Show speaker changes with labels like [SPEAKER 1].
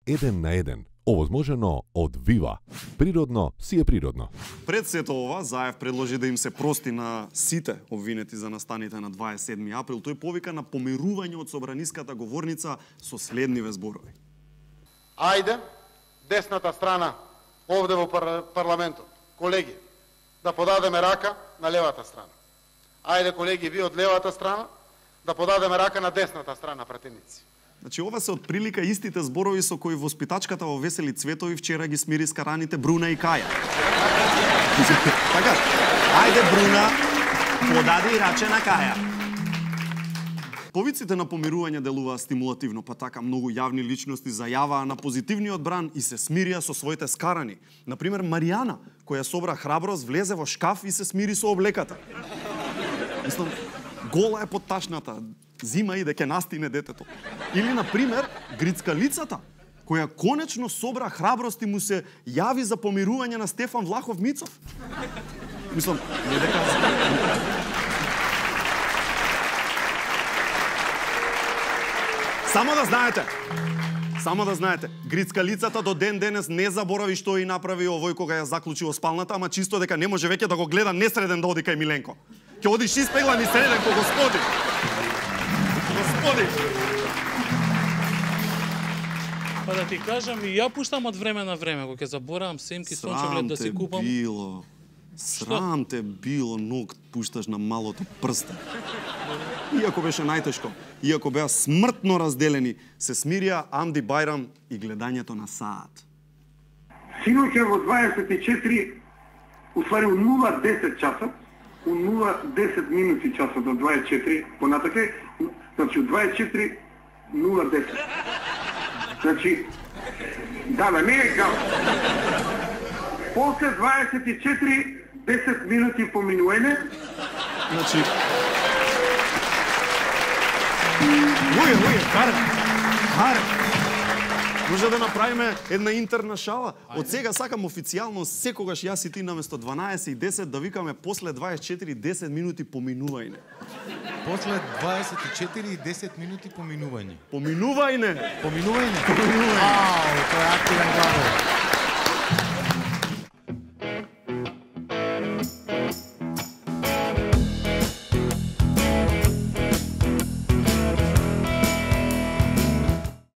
[SPEAKER 1] еден на еден, овозможено од Вива. Природно си е природно.
[SPEAKER 2] Пред сето ова, Заев предложи да им се прости на сите обвинети за настаните на 27 април. Тој повика на помирување од собраниската говорница со следниве зборови.
[SPEAKER 3] Ајде, десната страна, овде во парламентот, колеги, да подадеме рака на левата страна. Ајде, колеги, ви од левата страна, да подадеме рака на десната страна, пратеници.
[SPEAKER 2] Значи, ова се од прилика истите зборови со кои воспитачката во Весели Цветови вчера ги смири скараните Бруна и Каја. Така, ајде Бруна, подади раче на Каја. Повиците на помирување делуваа стимулативно, па така многу јавни личности зајаваа на позитивниот бран и се смирија со своите скарани. Например, Маријана, која собра храброст, влезе во шкаф и се смири со облеката. Мислам, гола е под ташната, зима и дека настине детето. Или, например, Грицкалицата, која конечно собра храброст и му се јави за помирување на Стефан Влахов Мицов. Мислам, не дека... Само да знаете, Грицкалицата до ден денес не заборави што и направи овој кога ја заклучи во спалната, ама чисто дека не може веќе да го гледа несреден да оди кај Миленко. Ќе одиш испегла ни среден ко господи. Господи!
[SPEAKER 4] Па да ти кажам, и ја пуштам од време на време, кога ќе заборавам семки сончоглед да си купам.
[SPEAKER 2] Срам те било, ног пушташ на малото прсте. Иако беше најтешко, иако беа смртно разделени, се смирија Амди Бајрам и гледањето на саат.
[SPEAKER 5] Синоќа во 24, уствари у 0:10 часот, у 0:10 минути часот до 24, понатака, значи у 24:010. Значи, да, не е гал. После 24:10 минути поминување,
[SPEAKER 2] значи, Харе. Може да направиме една интерна шала. Од сега сакам официјално секогаш јас и ти наместо 12:10 да викаме после 24:10 минути поминување.
[SPEAKER 6] После 24:10 минути поминување.
[SPEAKER 2] Поминување.
[SPEAKER 6] Поминување. Ау, тоа е активен глагол.